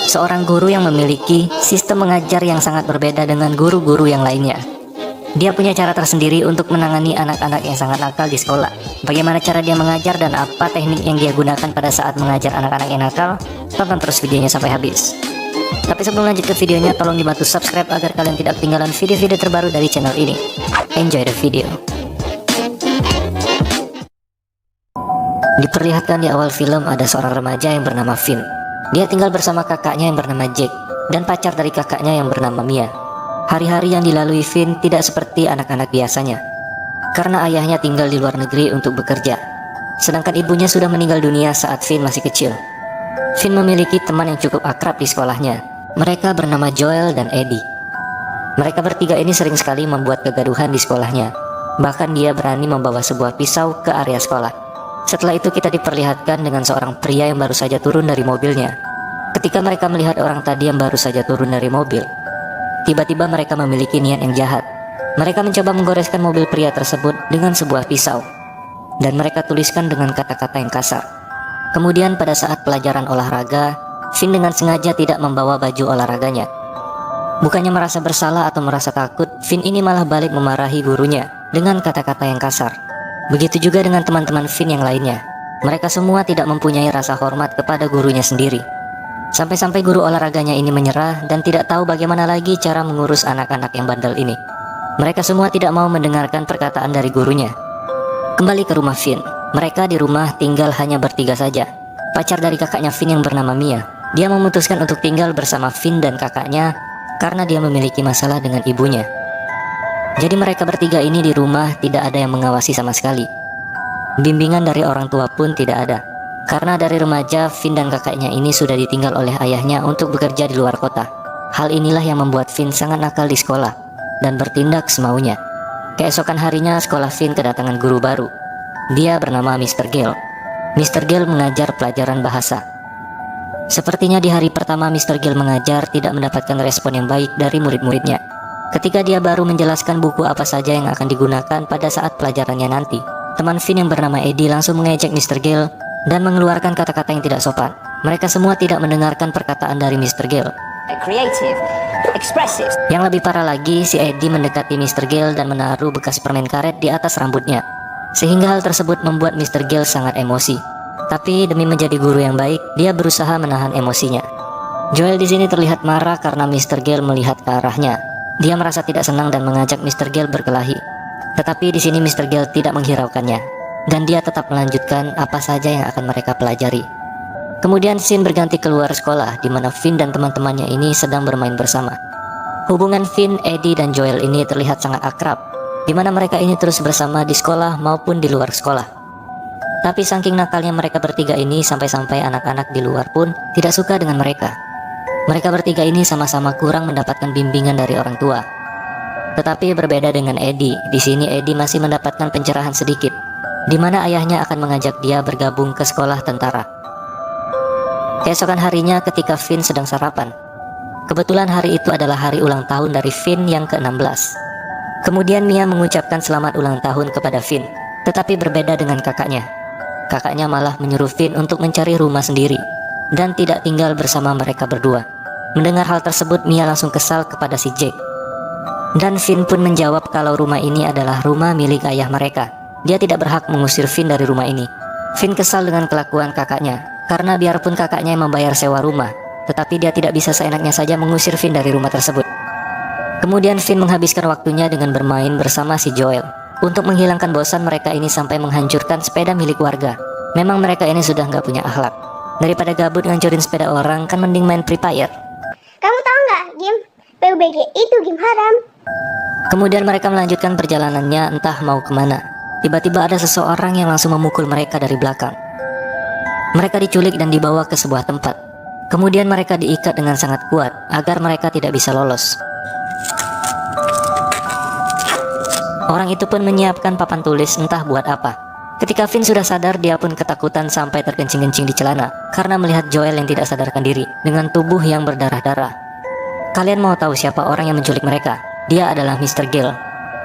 seorang guru yang memiliki sistem mengajar yang sangat berbeda dengan guru-guru yang lainnya. Dia punya cara tersendiri untuk menangani anak-anak yang sangat nakal di sekolah. Bagaimana cara dia mengajar dan apa teknik yang dia gunakan pada saat mengajar anak-anak yang nakal? Tonton terus videonya sampai habis. Tapi sebelum lanjut ke videonya, tolong dibantu subscribe agar kalian tidak ketinggalan video-video terbaru dari channel ini. Enjoy the video. Diperlihatkan di awal film ada seorang remaja yang bernama Finn. Dia tinggal bersama kakaknya yang bernama Jake dan pacar dari kakaknya yang bernama Mia. Hari-hari yang dilalui Finn tidak seperti anak-anak biasanya, karena ayahnya tinggal di luar negeri untuk bekerja, sedangkan ibunya sudah meninggal dunia saat Finn masih kecil. Finn memiliki teman yang cukup akrab di sekolahnya. Mereka bernama Joel dan Eddie. Mereka bertiga ini sering sekali membuat kegaduhan di sekolahnya. Bahkan dia berani membawa sebuah pisau ke area sekolah. Setelah itu kita diperlihatkan dengan seorang pria yang baru saja turun dari mobilnya. Ketika mereka melihat orang tadi yang baru saja turun dari mobil, tiba-tiba mereka memiliki niat yang jahat. Mereka mencoba menggoreskan mobil pria tersebut dengan sebuah pisau, dan mereka tuliskan dengan kata-kata yang kasar. Kemudian pada saat pelajaran olahraga, Finn dengan sengaja tidak membawa baju olahraganya. Bukannya merasa bersalah atau merasa takut, Finn ini malah balik memarahi gurunya dengan kata-kata yang kasar. Begitu juga dengan teman-teman Finn yang lainnya. Mereka semua tidak mempunyai rasa hormat kepada gurunya sendiri. Sampai-sampai guru olahraganya ini menyerah dan tidak tahu bagaimana lagi cara mengurus anak-anak yang bandel ini. Mereka semua tidak mau mendengarkan perkataan dari gurunya. Kembali ke rumah Finn. Mereka di rumah tinggal hanya bertiga saja. Pacar dari kakaknya Finn yang bernama Mia, dia memutuskan untuk tinggal bersama Finn dan kakaknya karena dia memiliki masalah dengan ibunya. Jadi mereka bertiga ini di rumah tidak ada yang mengawasi sama sekali. Bimbingan dari orang tua pun tidak ada. Karena dari remaja, Finn dan kakaknya ini sudah ditinggal oleh ayahnya untuk bekerja di luar kota. Hal inilah yang membuat Finn sangat nakal di sekolah dan bertindak semaunya. Keesokan harinya sekolah Finn kedatangan guru baru. Dia bernama Mr. Gale. Mr. Gale mengajar pelajaran bahasa. Sepertinya di hari pertama Mr. Gale mengajar tidak mendapatkan respon yang baik dari murid-muridnya. Ketika dia baru menjelaskan buku apa saja yang akan digunakan pada saat pelajarannya nanti, teman Finn yang bernama Eddie langsung mengejek Mr. Gale dan mengeluarkan kata-kata yang tidak sopan. Mereka semua tidak mendengarkan perkataan dari Mr. Gale. Creative, expressive. Yang lebih parah lagi, si Eddie mendekati Mr. Gale dan menaruh bekas permen karet di atas rambutnya. Sehingga hal tersebut membuat Mr. Gale sangat emosi. Tapi demi menjadi guru yang baik, dia berusaha menahan emosinya. Joel di sini terlihat marah karena Mr. Gale melihat ke arahnya. Dia merasa tidak senang dan mengajak Mr. Gale berkelahi. Tetapi di sini Mr. Gale tidak menghiraukannya, dan dia tetap melanjutkan apa saja yang akan mereka pelajari. Kemudian scene berganti keluar sekolah, di mana Finn dan teman-temannya ini sedang bermain bersama. Hubungan Finn, Eddie, dan Joel ini terlihat sangat akrab, di mana mereka ini terus bersama di sekolah maupun di luar sekolah. Tapi saking nakalnya mereka bertiga ini, sampai-sampai anak-anak di luar pun tidak suka dengan mereka. Mereka bertiga ini sama-sama kurang mendapatkan bimbingan dari orang tua. Tetapi berbeda dengan Eddie, di sini Eddie masih mendapatkan pencerahan sedikit, di mana ayahnya akan mengajak dia bergabung ke sekolah tentara. Keesokan harinya ketika Finn sedang sarapan, kebetulan hari itu adalah hari ulang tahun dari Finn yang ke-16. Kemudian Mia mengucapkan selamat ulang tahun kepada Finn, tetapi berbeda dengan kakaknya. Kakaknya malah menyuruh Finn untuk mencari rumah sendiri dan tidak tinggal bersama mereka berdua. Mendengar hal tersebut, Mia langsung kesal kepada si Jake. Dan Finn pun menjawab kalau rumah ini adalah rumah milik ayah mereka. Dia tidak berhak mengusir Finn dari rumah ini. Finn kesal dengan kelakuan kakaknya, karena biarpun kakaknya yang membayar sewa rumah, tetapi dia tidak bisa seenaknya saja mengusir Finn dari rumah tersebut. Kemudian Finn menghabiskan waktunya dengan bermain bersama si Joel. Untuk menghilangkan bosan mereka ini sampai menghancurkan sepeda milik warga. Memang mereka ini sudah nggak punya akhlak. Daripada gabut ngancurin sepeda orang, kan mending main Free Fire. Kamu tahu nggak, game PUBG itu game haram. Kemudian mereka melanjutkan perjalanannya entah mau kemana. Tiba-tiba ada seseorang yang langsung memukul mereka dari belakang. Mereka diculik dan dibawa ke sebuah tempat. Kemudian mereka diikat dengan sangat kuat agar mereka tidak bisa lolos. Orang itu pun menyiapkan papan tulis entah buat apa. Ketika Finn sudah sadar, dia pun ketakutan sampai terkencing-kencing di celana karena melihat Joel yang tidak sadarkan diri dengan tubuh yang berdarah-darah. Kalian mau tahu siapa orang yang menculik mereka? Dia adalah Mr. Gale,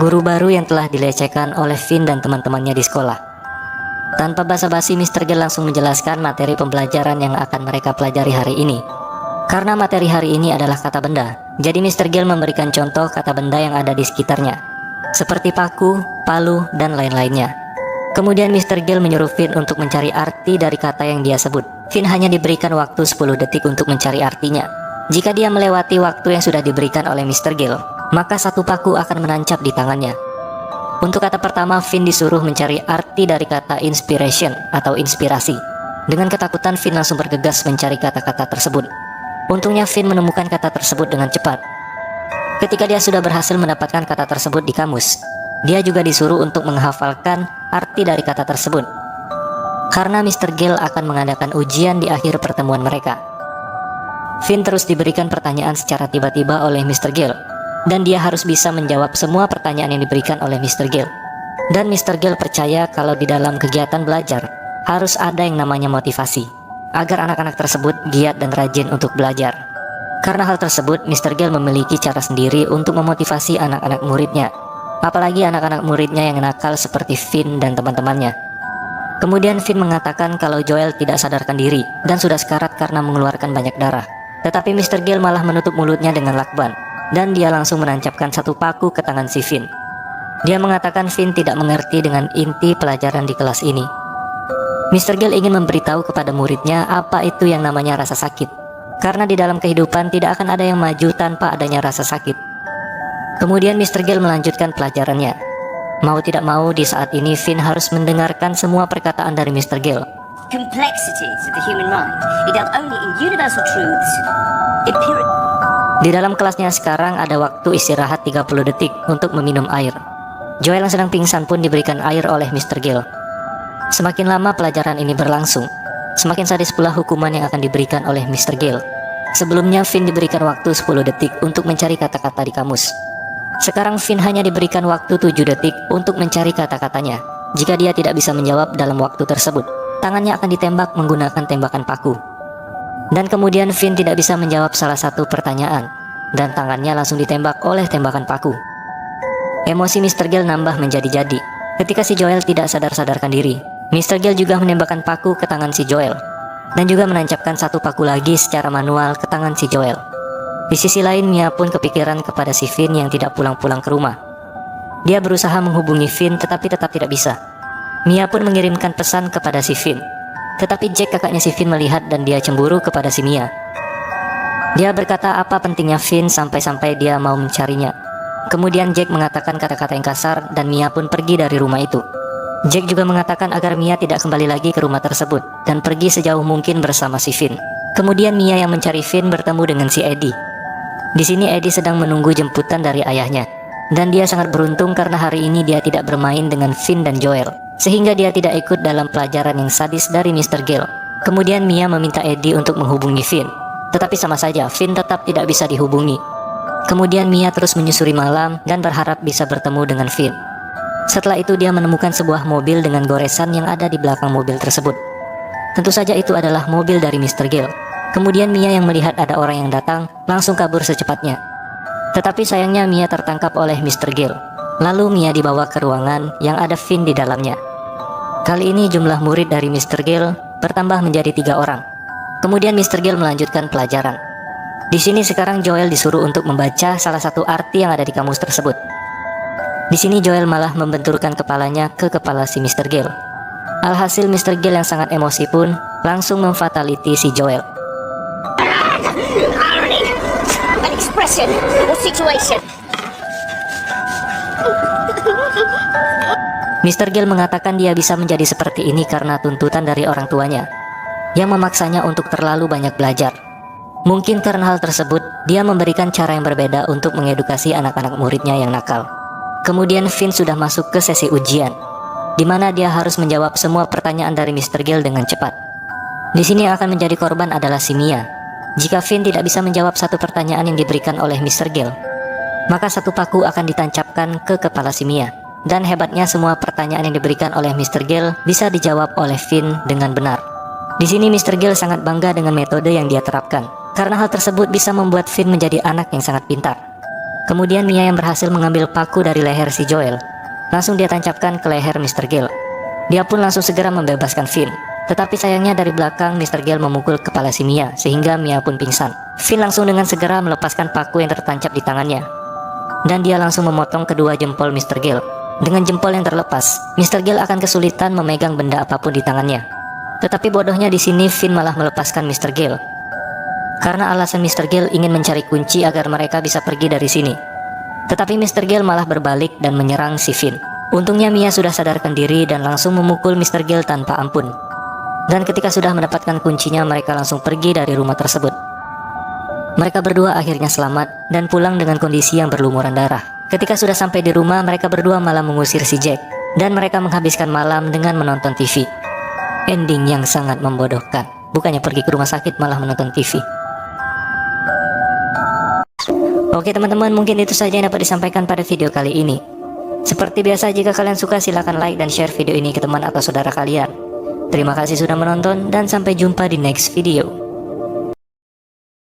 guru baru yang telah dilecehkan oleh Finn dan teman-temannya di sekolah. Tanpa basa-basi, Mr. Gale langsung menjelaskan materi pembelajaran yang akan mereka pelajari hari ini. Karena materi hari ini adalah kata benda, jadi Mr. Gill memberikan contoh kata benda yang ada di sekitarnya, seperti paku, palu, dan lain-lainnya. Kemudian Mr. Gill menyuruh Finn untuk mencari arti dari kata yang dia sebut. Finn hanya diberikan waktu 10 detik untuk mencari artinya. Jika dia melewati waktu yang sudah diberikan oleh Mr. Gill, maka satu paku akan menancap di tangannya. Untuk kata pertama, Finn disuruh mencari arti dari kata inspiration atau inspirasi. Dengan ketakutan, Finn langsung bergegas mencari kata-kata tersebut. Untungnya Finn menemukan kata tersebut dengan cepat. Ketika dia sudah berhasil mendapatkan kata tersebut di kamus, dia juga disuruh untuk menghafalkan arti dari kata tersebut. Karena Mr. Gill akan mengadakan ujian di akhir pertemuan mereka. Finn terus diberikan pertanyaan secara tiba-tiba oleh Mr. Gill, dan dia harus bisa menjawab semua pertanyaan yang diberikan oleh Mr. Gill. Dan Mr. Gill percaya kalau di dalam kegiatan belajar harus ada yang namanya motivasi, agar anak-anak tersebut giat dan rajin untuk belajar. Karena hal tersebut, Mr. Gill memiliki cara sendiri untuk memotivasi anak-anak muridnya, apalagi anak-anak muridnya yang nakal seperti Finn dan teman-temannya. Kemudian Finn mengatakan kalau Joel tidak sadarkan diri dan sudah sekarat karena mengeluarkan banyak darah. Tetapi Mr. Gill malah menutup mulutnya dengan lakban, dan dia langsung menancapkan satu paku ke tangan si Finn. Dia mengatakan Finn tidak mengerti dengan inti pelajaran di kelas ini. Mr. Gill ingin memberitahu kepada muridnya apa itu yang namanya rasa sakit, karena di dalam kehidupan tidak akan ada yang maju tanpa adanya rasa sakit. Kemudian Mr. Gill melanjutkan pelajarannya. Mau tidak mau, di saat ini Finn harus mendengarkan semua perkataan dari Mr. Gill. Complexities of the human mind. It dealt only in universal truths. Di dalam kelasnya sekarang ada waktu istirahat 30 detik untuk meminum air. Joel yang sedang pingsan pun diberikan air oleh Mr. Gill. Semakin lama pelajaran ini berlangsung, semakin sadis pula hukuman yang akan diberikan oleh Mr. Gill. Sebelumnya Finn diberikan waktu 10 detik untuk mencari kata-kata di kamus. Sekarang Finn hanya diberikan waktu 7 detik untuk mencari kata-katanya. Jika dia tidak bisa menjawab dalam waktu tersebut, tangannya akan ditembak menggunakan tembakan paku. Dan kemudian Finn tidak bisa menjawab salah satu pertanyaan, dan tangannya langsung ditembak oleh tembakan paku. Emosi Mr. Gill nambah menjadi-jadi. Ketika si Joel tidak sadar-sadarkan diri, Mr. Gill juga menembakkan paku ke tangan si Joel, dan juga menancapkan satu paku lagi secara manual ke tangan si Joel. Di sisi lain, Mia pun kepikiran kepada si Finn yang tidak pulang-pulang ke rumah. Dia berusaha menghubungi Finn tetapi tetap tidak bisa. Mia pun mengirimkan pesan kepada si Finn, tetapi Jack, kakaknya si Finn, melihat dan dia cemburu kepada si Mia. Dia berkata apa pentingnya Finn sampai-sampai dia mau mencarinya. Kemudian Jack mengatakan kata-kata yang kasar dan Mia pun pergi dari rumah itu. Jack juga mengatakan agar Mia tidak kembali lagi ke rumah tersebut dan pergi sejauh mungkin bersama si Finn. Kemudian Mia yang mencari Finn bertemu dengan si Eddie. Di sini Eddie sedang menunggu jemputan dari ayahnya, dan dia sangat beruntung karena hari ini dia tidak bermain dengan Finn dan Joel, sehingga dia tidak ikut dalam pelajaran yang sadis dari Mr. Gill. Kemudian Mia meminta Eddie untuk menghubungi Finn, tetapi sama saja Finn tetap tidak bisa dihubungi. Kemudian Mia terus menyusuri malam dan berharap bisa bertemu dengan Finn. Setelah itu dia menemukan sebuah mobil dengan goresan yang ada di belakang mobil tersebut. Tentu saja itu adalah mobil dari Mr. Gill. Kemudian Mia yang melihat ada orang yang datang langsung kabur secepatnya. Tetapi sayangnya Mia tertangkap oleh Mr. Gill. Lalu Mia dibawa ke ruangan yang ada Finn di dalamnya. Kali ini jumlah murid dari Mr. Gill bertambah menjadi 3 orang. Kemudian Mr. Gill melanjutkan pelajaran. Di sini sekarang Joel disuruh untuk membaca salah satu arti yang ada di kamus tersebut. Di sini Joel malah membenturkan kepalanya ke kepala si Mr. Gill. Alhasil Mr. Gill yang sangat emosi pun langsung memfataliti si Joel. An expression or situation. Mr. Gill mengatakan dia bisa menjadi seperti ini karena tuntutan dari orang tuanya yang memaksanya untuk terlalu banyak belajar. Mungkin karena hal tersebut, dia memberikan cara yang berbeda untuk mengedukasi anak-anak muridnya yang nakal. Kemudian Finn sudah masuk ke sesi ujian, di mana dia harus menjawab semua pertanyaan dari Mr. Gill dengan cepat. Di sini yang akan menjadi korban adalah si Mia. Jika Finn tidak bisa menjawab satu pertanyaan yang diberikan oleh Mr. Gill, maka satu paku akan ditancapkan ke kepala si Mia. Dan hebatnya semua pertanyaan yang diberikan oleh Mr. Gill bisa dijawab oleh Finn dengan benar. Di sini Mr. Gill sangat bangga dengan metode yang dia terapkan, karena hal tersebut bisa membuat Finn menjadi anak yang sangat pintar. Kemudian Mia yang berhasil mengambil paku dari leher si Joel, langsung dia tancapkan ke leher Mr. Gill. Dia pun langsung segera membebaskan Finn. Tetapi sayangnya dari belakang Mr. Gale memukul kepala si Mia sehingga Mia pun pingsan. Finn langsung dengan segera melepaskan paku yang tertancap di tangannya. Dan dia langsung memotong kedua jempol Mr. Gale. Dengan jempol yang terlepas, Mr. Gale akan kesulitan memegang benda apapun di tangannya. Tetapi bodohnya di sini Finn malah melepaskan Mr. Gale. Karena alasan Mr. Gale ingin mencari kunci agar mereka bisa pergi dari sini. Tetapi Mr. Gale malah berbalik dan menyerang si Finn. Untungnya Mia sudah sadarkan diri dan langsung memukul Mr. Gale tanpa ampun. Dan ketika sudah mendapatkan kuncinya, mereka langsung pergi dari rumah tersebut. Mereka berdua akhirnya selamat dan pulang dengan kondisi yang berlumuran darah. Ketika sudah sampai di rumah, mereka berdua malah mengusir si Jack. Dan mereka menghabiskan malam dengan menonton TV. Ending yang sangat membodohkan. Bukannya pergi ke rumah sakit, malah menonton TV. Oke teman-teman, mungkin itu saja yang dapat disampaikan pada video kali ini. Seperti biasa, jika kalian suka silahkan like dan share video ini ke teman atau saudara kalian. Terima kasih sudah menonton dan sampai jumpa di next video.